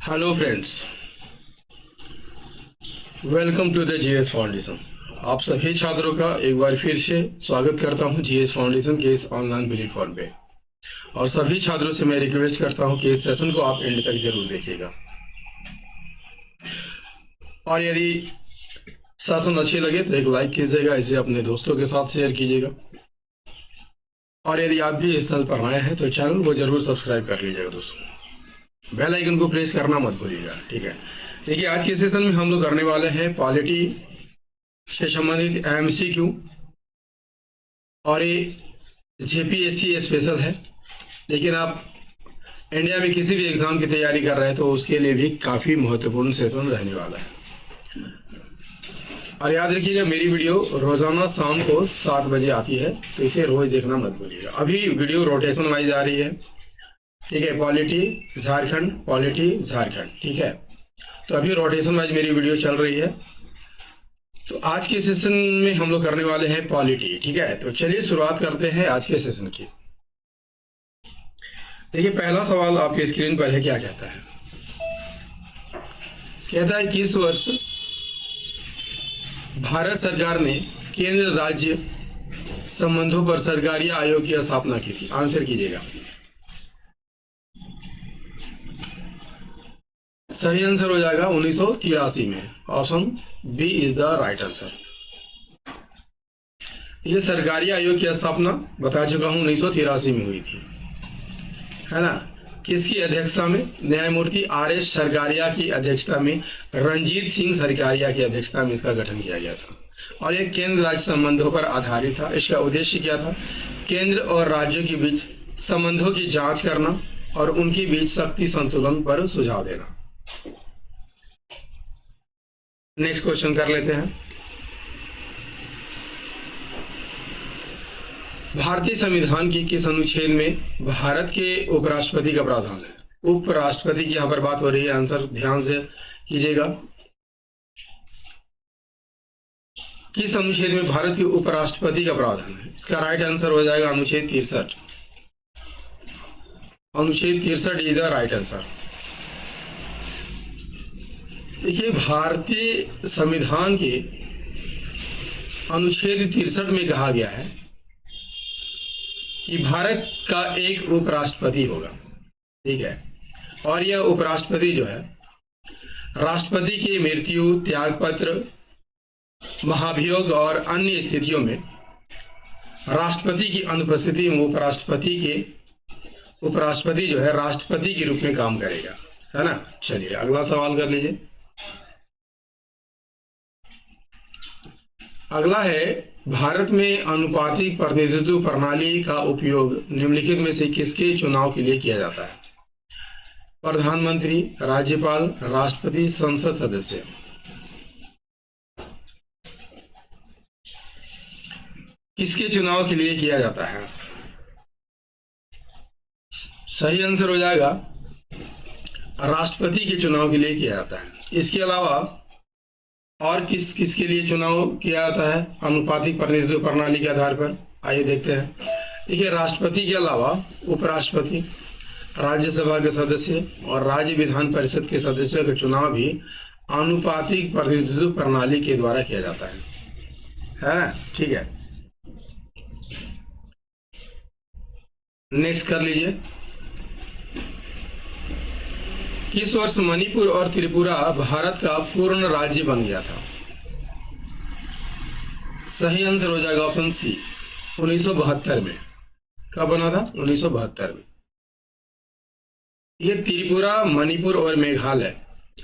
Hello friends, welcome to the GS foundation. आप सभी छात्रों का एक बार फिर से स्वागत करता हूं जीएस फाउंडेशन के इस ऑनलाइन प्लेटफॉर्म पे। और सभी छात्रों से मैं रिक्वेस्ट करता हूं कि इस सेशन को आप एंड तक जरूर देखिएगा। और यदि सेशन अच्छे लगे तो एक लाइक कीजिएगा, इसे अपने दोस्तों के साथ शेयर कीजिएगा। और यदि आप भी इस चैनल पर नए हैं तो चैनल को जरूर सब्सक्राइब कर लीजिएगा दोस्तों। बेल आइकन को प्रेस करना मत भूलिएगा, ठीक है। देखिए, आज के सेशन में हम लोग करने वाले हैं पॉलिटी से संबंधित एमसीक्यू। और ये जेपीएससी स्पेशल है, लेकिन आप इंडिया में किसी भी एग्जाम की तैयारी कर रहे हैं तो उसके लिए भी काफ़ी महत्वपूर्ण सेशन रहने वाला है। और याद रखिएगा, मेरी वीडियो रोजाना शाम को 7 बजे आती है, तो इसे रोज देखना मत भूलिएगा। अभी वीडियो रोटेशन वाइज आ रही है, ठीक है। पॉलिटी झारखंड, पॉलिटी झारखंड, ठीक है। तो अभी रोटेशन वाइज मेरी वीडियो चल रही है। तो आज के सेशन में हम लोग करने वाले हैं पॉलिटी, ठीक है। तो चलिए शुरुआत करते हैं आज के सेशन की। देखिए, पहला सवाल आपके स्क्रीन पर है। क्या कहता है? कहता है किस वर्ष भारत सरकार ने केंद्र राज्य संबंधों पर सरकारी आयोग की स्थापना की थी? आंसर कीजिएगा। सही आंसर हो जाएगा 1983 में। Option B is the right answer. ये सरकारी आयोग की स्थापना बता चुका हूं 1983 में हुई थी, है ना। किसकी अध्यक्षता में? न्यायमूर्ति आर.एस. सरकारिया की अध्यक्षता में, रंजीत सिंह सरकारिया की अध्यक्षता में इसका गठन किया गया था। और यह केंद्र राज्य संबंधों पर आधारित था। इसका उद्देश्य क्या था? केंद्र और राज्यों के बीच संबंधों की जांच करना और उनके बीच शक्ति संतुलन पर सुझाव देना। नेक्स्ट क्वेश्चन कर लेते हैं। भारतीय संविधान की किस अनुच्छेद में भारत के उपराष्ट्रपति का प्रावधान है? उपराष्ट्रपति की यहां पर बात हो रही है। आंसर ध्यान से कीजिएगा। किस अनुच्छेद में भारत के उपराष्ट्रपति का प्रावधान है? इसका राइट आंसर हो जाएगा अनुच्छेद 63। अनुच्छेद 63 इज द राइट आंसर। देखिए, भारतीय संविधान के अनुच्छेद 63 में कहा गया है कि भारत का एक उपराष्ट्रपति होगा, ठीक है। और यह उपराष्ट्रपति जो है, राष्ट्रपति की मृत्यु, त्यागपत्र, महाभियोग और अन्य स्थितियों में राष्ट्रपति की अनुपस्थिति में उपराष्ट्रपति जो है राष्ट्रपति के रूप में काम करेगा, है ना। चलिए अगला सवाल कर लीजिए। अगला है, भारत में अनुपातिक प्रतिनिधित्व प्रणाली का उपयोग निम्नलिखित में से किसके चुनाव के लिए किया जाता है? प्रधानमंत्री, राज्यपाल, राष्ट्रपति, संसद सदस्य। किसके चुनाव के लिए किया जाता है? सही आंसर हो जाएगा राष्ट्रपति के चुनाव के लिए किया जाता है। इसके अलावा और किसके लिए चुनाव किया जाता है अनुपातिक प्रतिनिधित्व प्रणाली के आधार पर? आइए देखते हैं। देखिए, राष्ट्रपति के अलावा उपराष्ट्रपति, राज्यसभा के सदस्य और राज्य विधान परिषद के सदस्यों का चुनाव भी अनुपातिक प्रतिनिधित्व प्रणाली के द्वारा किया जाता है, ठीक है। नेक्स्ट कर लीजिए। किस वर्ष मणिपुर और त्रिपुरा भारत का पूर्ण राज्य बन गया था? सही आंसर हो जाएगा ऑप्शन सी 1972 में। कब बना था? 1972 में। ये त्रिपुरा, मणिपुर और मेघालय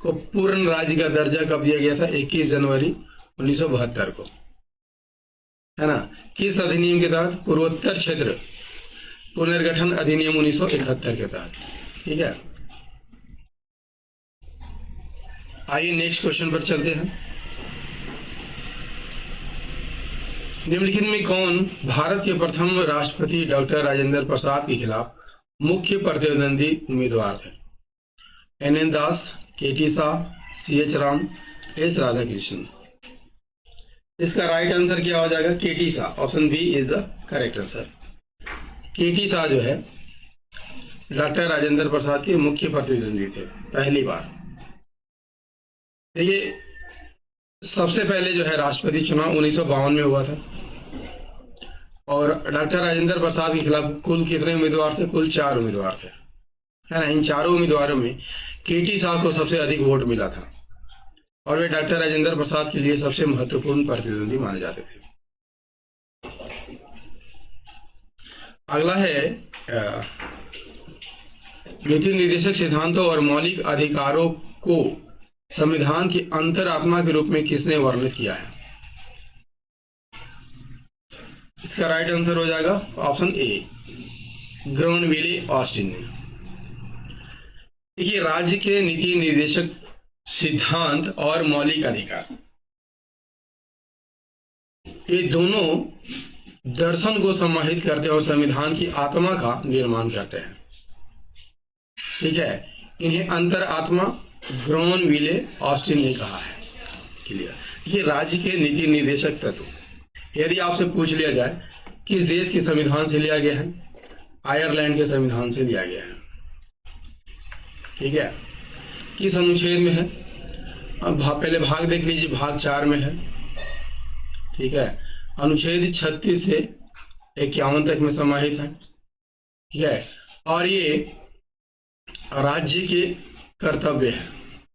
को पूर्ण राज्य का दर्जा कब दिया गया था? 21 जनवरी 1972 को, है ना। किस अधिनियम के तहत? पूर्वोत्तर क्षेत्र पुनर्गठन अधिनियम 1971 के तहत, ठीक है। आइए नेक्स्ट क्वेश्चन पर चलते हैं। निम्नलिखित में कौन भारत के प्रथम राष्ट्रपति डॉक्टर राजेंद्र प्रसाद के खिलाफ मुख्य प्रतिद्वंदी उम्मीदवार थे? NN दास, KT Shah, CH Ram, S Radhakrishnan. इसका राइट आंसर क्या हो जाएगा? KT Shah. Option B is the correct answer. KT Shah जो है डॉक्टर राजेंद्र प्रसाद के मुख्य प्रतिद्वंदी थे पहली बार। देखिए, सबसे पहले जो है राष्ट्रपति चुनाव 1952 में हुआ था और डॉक्टर राजेंद्र प्रसाद के खिलाफ कुल कितने उम्मीदवार थे? कुल 4 उम्मीदवार थे, है ना। इन चारों उम्मीदवारों में केटी साहब को सबसे अधिक वोट मिला था और वे डॉक्टर राजेंद्र प्रसाद के लिए सबसे महत्वपूर्ण प्रतिद्वंदी माने जाते थे। अगला है नीति निर्देशक सिद्धांतों और मौलिक अधिकारों को संविधान की अंतरात्मा के रूप में किसने वर्णित किया है? इसका राइट आंसर हो जाएगा ऑप्शन ए, ग्रोनविले ऑस्टिन ने। देखिए, राज्य के नीति निर्देशक सिद्धांत और मौलिक अधिकार, ये दोनों दर्शन को समाहित करते हैं और संविधान की आत्मा का निर्माण करते हैं। ठीक है, इन्हें अंतरात्मा ग्रोनविले ऑस्टिन ने कहा है। क्लियर। ये राज्य के नीति निर्देशक तत्व, यदि आपसे पूछ लिया जाए किस देश के संविधान से लिया गया है? आयरलैंड के संविधान से लिया गया है। ठीक है, किस अनुच्छेद में है? अब पहले भाग देख लीजिए, भाग 4 में है। ठीक है, अनुच्छेद 36 से 51 तक में समाहित है। ठीक है, और ये राज्य के कर्तव्य है,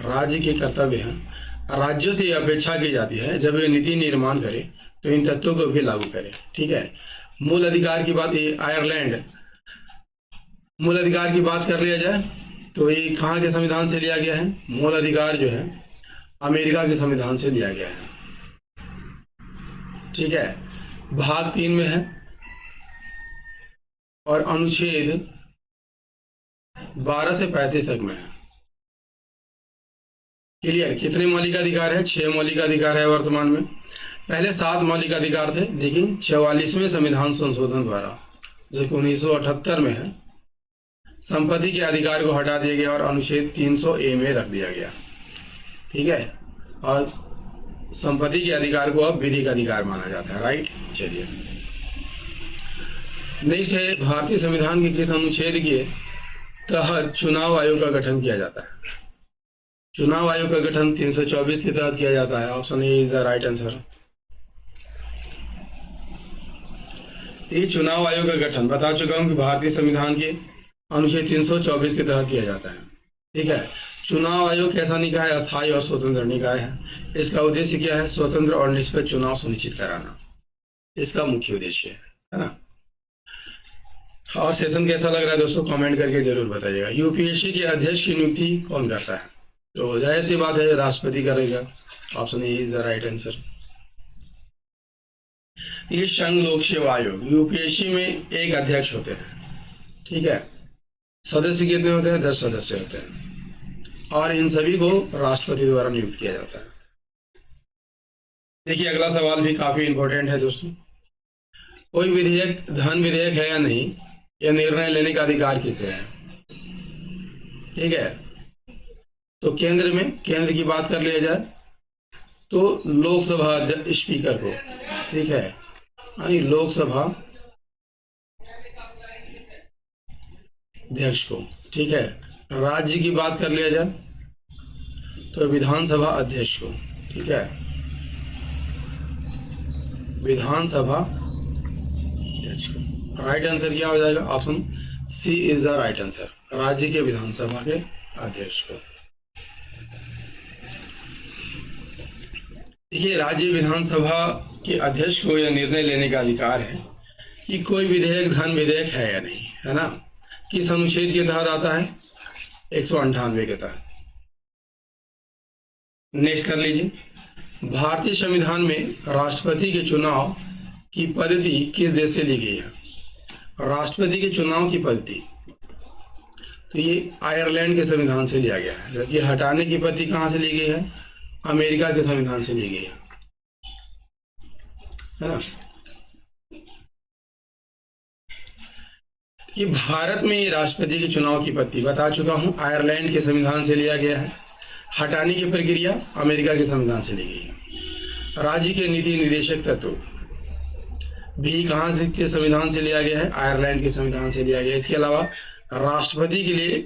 राज्य के कर्तव्य हैं। राज्यों से अपेक्षा की जाती है जब वे नीति निर्माण करे तो इन तत्वों को भी लागू करे। ठीक है, मूल अधिकार की बात, ये आयरलैंड मूल अधिकार की बात कर लिया जाए तो ये कहाँ के संविधान से लिया गया है? मूल अधिकार जो है अमेरिका के संविधान से लिया गया है। ठीक है, भाग 3 में है और अनुच्छेद 12 से 35 तक में है। क्लियर। कितने मौलिक अधिकार है? 6 मौलिक अधिकार है वर्तमान में। पहले 7 मौलिक अधिकार थे, लेकिन 44वें संविधान संशोधन द्वारा जो कि 1978 में है, संपत्ति के अधिकार को हटा दिया गया और अनुच्छेद 300A में रख दिया गया। ठीक है, और संपत्ति के अधिकार को अब विधिक अधिकार माना जाता है। राइट। चलिए, नेक्स्ट है भारतीय संविधान के किस अनुच्छेद के तहत चुनाव आयोग का गठन किया जाता है? चुनाव आयोग का गठन 324 के तहत किया जाता है। Option A is the right answer. ये चुनाव आयोग का गठन बता चुका हूं कि भारतीय संविधान के अनुच्छेद 324 के तहत किया जाता है। ठीक है, चुनाव आयोग कैसा निकाय है? अस्थायी और स्वतंत्र निकाय है। इसका उद्देश्य क्या है? स्वतंत्र और निष्पक्ष चुनाव सुनिश्चित कराना इसका मुख्य उद्देश्य है ना। और सेशन कैसा लग रहा है दोस्तों, कमेंट करके जरूर बताइएगा। यूपीएससी के अध्यक्ष की नियुक्ति कौन करता है? तो जाहिर सी बात है राष्ट्रपति करेगा। Option A is the right answer. ये संघ लोक सेवा आयोग, यूपीएससी में एक अध्यक्ष होते हैं। ठीक है, सदस्य कितने होते हैं? 10 सदस्य होते हैं और इन सभी को राष्ट्रपति द्वारा नियुक्त किया जाता है। देखिए, अगला सवाल भी काफी इंपॉर्टेंट है दोस्तों। कोई विधेयक धन विधेयक है या नहीं, यह निर्णय लेने का अधिकार किसे है? ठीक है, तो केंद्र की बात कर लिया जाए तो लोकसभा स्पीकर को, ठीक है, यानी लोकसभा अध्यक्ष को। ठीक है, राज्य की बात कर लिया जाए तो विधानसभा अध्यक्ष को। ठीक है, विधानसभा अध्यक्ष को। राइट आंसर क्या हो जाएगा? Option C is the right answer, राज्य के विधानसभा के अध्यक्ष को। देखिए, राज्य विधानसभा के अध्यक्ष को यह निर्णय लेने का अधिकार है कि कोई विधेयक धन विधेयक है या नहीं, है ना। किस अनुच्छेद के तहत आता है? 198 के तहत। नेक्स्ट कर लीजिए, भारतीय संविधान में राष्ट्रपति के चुनाव की पद्धति किस देश से ली गई है? राष्ट्रपति के चुनाव की पद्धति तो ये आयरलैंड के संविधान से लिया गया है, जबकि हटाने की पद्धति कहाँ से ली गई है? अमेरिका के संविधान से ली गई है ना। कि भारत में ये राष्ट्रपति के चुनाव की पद्धति बता चुका हूं, आयरलैंड के संविधान से लिया गया है। हटाने की प्रक्रिया अमेरिका के संविधान से ली गई है। राज्य के नीति निर्देशक तत्व भी कहाँ से के संविधान से लिया गया है? आयरलैंड के संविधान से लिया गया है। इसके अलावा राष्ट्रपति के लिए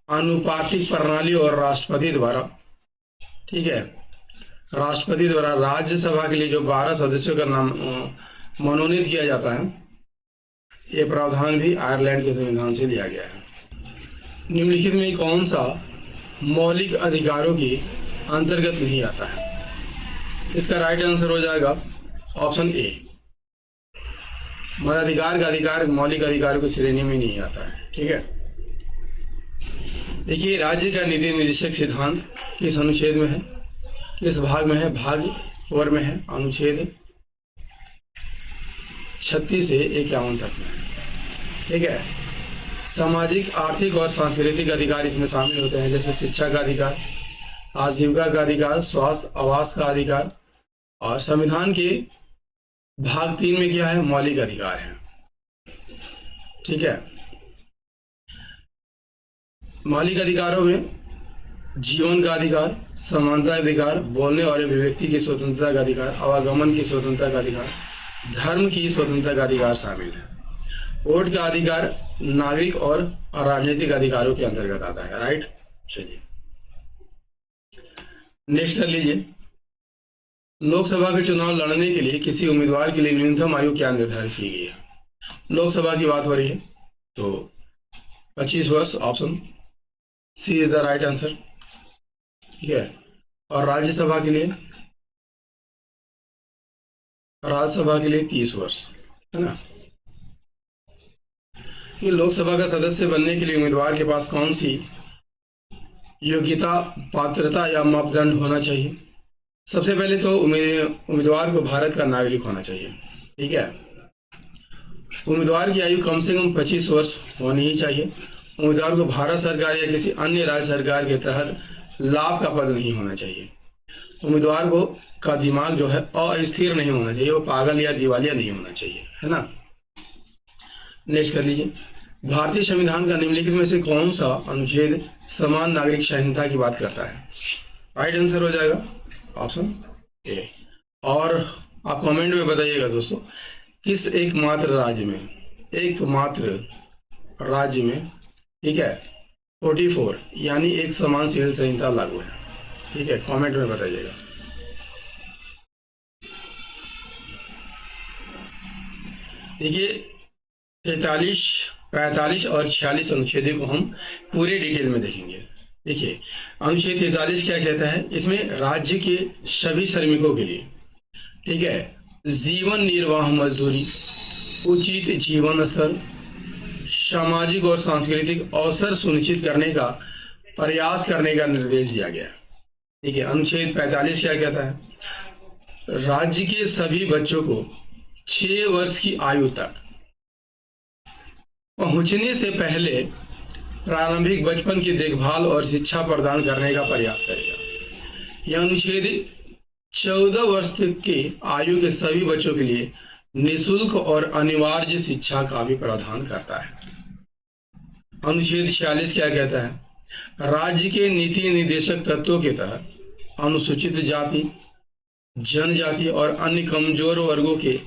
अनुपातिक प्रणाली और राष्ट्रपति द्वारा, ठीक है, राष्ट्रपति द्वारा राज्यसभा के लिए जो 12 सदस्यों का नाम मनोनीत किया जाता है, ये प्रावधान भी आयरलैंड के संविधान से लिया गया है। निम्नलिखित में कौन सा मौलिक अधिकारों के अंतर्गत नहीं आता है? इसका राइट आंसर हो जाएगा ऑप्शन ए, मताधिकार का अधिकार मौलिक अधिकारों की श्रेणी में नहीं आता है। ठीक है, देखिए राज्य का नीति निर्देशक सिद्धांत किस अनुच्छेद में है, किस भाग में है? भाग 4 में है, अनुच्छेद 36 से 51 तक में है। ठीक है, सामाजिक, आर्थिक और सांस्कृतिक अधिकार इसमें शामिल होते हैं, जैसे शिक्षा का अधिकार, आजीविका का अधिकार, स्वास्थ्य, आवास का अधिकार। और संविधान के भाग 3 में क्या है? मौलिक अधिकार है। ठीक है, मौलिक अधिकारों में जीवन का अधिकार, समानता का अधिकार, बोलने और अभिव्यक्ति की स्वतंत्रता का अधिकार, आवागमन की स्वतंत्रता का अधिकार, धर्म की स्वतंत्रता का अधिकार शामिल है। वोट का अधिकार नागरिक और राजनीतिक अधिकारों के अंतर्गत आता है। राइट, चलिए नेक्स्ट कर लीजिए। लोकसभा के चुनाव लड़ने के लिए किसी उम्मीदवार के लिए न्यूनतम आयु क्या निर्धारित की गई है? लोकसभा की बात हो रही है तो 25 वर्ष, option C is the right answer. ठीक है, और राज्यसभा के लिए 30 वर्ष, है ना। ये लोकसभा का सदस्य बनने के लिए उम्मीदवार के पास कौन सी योग्यता, पात्रता या मापदंड होना चाहिए? सबसे पहले तो उम्मीदवार को भारत का नागरिक होना चाहिए। ठीक है, उम्मीदवार की आयु कम से कम 25 वर्ष होनी ही चाहिए। उम्मीदवार को भारत सरकार या किसी अन्य राज्य सरकार के तहत लाभ का पद नहीं होना चाहिए। उम्मीदवार को का दिमाग जो है अस्थिर नहीं होना चाहिए, वो पागल या दिवालिया नहीं होना चाहिए, है ना। नेक्स्ट कर लीजिए। भारतीय संविधान का निम्नलिखित में से कौन सा अनुच्छेद समान नागरिक संहिता की बात करता है? राइट आंसर हो जाएगा ऑप्शन ए। और आप कमेंट में बताइएगा दोस्तों, किस एकमात्र राज्य में, ठीक है, 44 यानी एक समान सिविल संहिता लागू है? ठीक है, कमेंट में बताइएगा। देखिए 43, 45 और 46 अनुच्छेदों को हम पूरे डिटेल में देखेंगे। देखिए अनुच्छेद 43 क्या कहता है? इसमें राज्य के सभी श्रमिकों के लिए, ठीक है, जीवन निर्वाह मजदूरी, उचित जीवन स्तर, सामाजिक और सांस्कृतिक अवसर सुनिश्चित करने का प्रयास करने का निर्देश दिया गया। ठीक है, अनुच्छेद 45 क्या कहता है? राज्य के सभी बच्चों को 6 वर्ष की आयु तक पहुंचने से पहले प्रारंभिक बचपन की देखभाल और शिक्षा प्रदान करने का प्रयास करेगा। यह अनुच्छेद 14 वर्ष तक की आयु के सभी बच्चों के लिए निःशुल्क और अनिवार्य शिक्षा का भी प्रावधान करता है। अनुच्छेद 46 क्या कहता है? राज्य के नीति निर्देशक तत्वों के तहत अनुसूचित जाति, जनजाति और अन्य कमजोर वर्गों के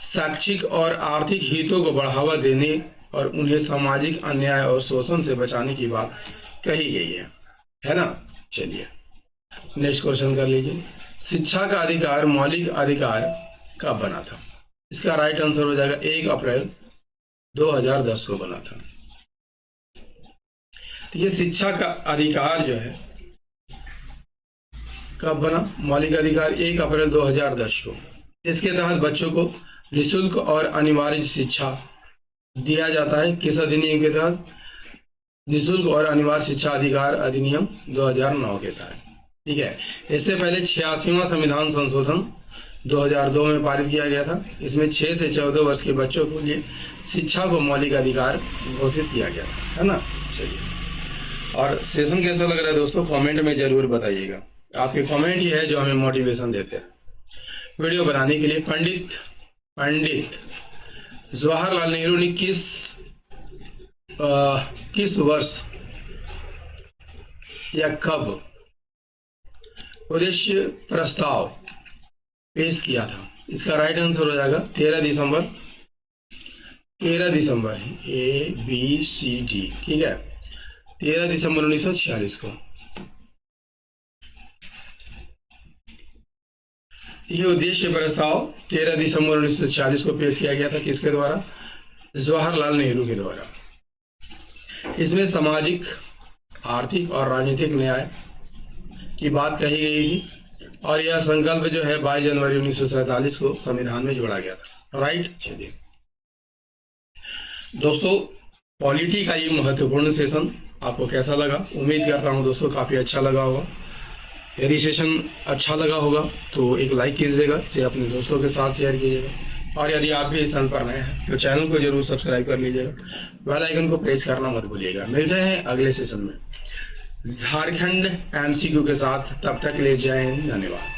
शैक्षिक और आर्थिक हितों को बढ़ावा देने और उन्हें सामाजिक अन्याय और शोषण से बचाने की बात कही गई है ना। चलिए नेक्स्ट क्वेश्चन कर लीजिए। शिक्षा का अधिकार मौलिक अधिकार कब बना था? इसका राइट आंसर हो जाएगा 1 अप्रैल 2010 को बना था। ये शिक्षा का अधिकार जो है कब बना? मौलिक अधिकार 1 अप्रैल 2010 को। इसके तहत बच्चों को निःशुल्क और अनिवार्य शिक्षा दिया जाता है। किस अधिनियम के तहत? निःशुल्क और अनिवार्य शिक्षा अधिकार अधिनियम 2009 के तहत। ठीक है, इससे पहले 86वां संविधान संशोधन 2002 में पारित किया गया था। इसमें 6 से 14 वर्ष के बच्चों के लिए शिक्षा को मौलिक अधिकार घोषित किया गया था, है ना। चलिए, और सेशन कैसा लग रहा है दोस्तों, कमेंट में जरूर बताइएगा। आपके कमेंट ही है जो हमें मोटिवेशन देते हैं वीडियो बनाने के लिए। पंडित जवाहरलाल नेहरू ने किस वर्ष या कब उद्देश्य प्रस्ताव पेश किया था? इसका राइट आंसर हो जाएगा 13 दिसंबर 13 दिसंबर, ABCD, ठीक है, 13 दिसंबर 1946 को। ये उद्देश्य प्रस्ताव 13 दिसंबर 1940 को पेश किया गया था, किसके द्वारा? जवाहरलाल नेहरू के द्वारा। इसमें सामाजिक, आर्थिक और राजनीतिक न्याय की बात कही गई थी और यह संकल्प जो है 22 जनवरी 1947 को संविधान में जोड़ा गया था। राइट। चलिए दोस्तों, पॉलिटी का ये महत्वपूर्ण सेशन आपको कैसा लगा? उम्मीद करता हूँ दोस्तों काफ़ी अच्छा लगा होगा। यदि सेशन अच्छा लगा होगा तो एक लाइक कीजिएगा, इसे अपने दोस्तों के साथ शेयर कीजिएगा और यदि आप भी इस चैनल पर नए हैं तो चैनल को जरूर सब्सक्राइब कर लीजिएगा, बेल आइकन को प्रेस करना मत भूलिएगा। मिलते हैं अगले सेशन में झारखंड MCQ के साथ, तब तक ले जय हिंद, धन्यवाद।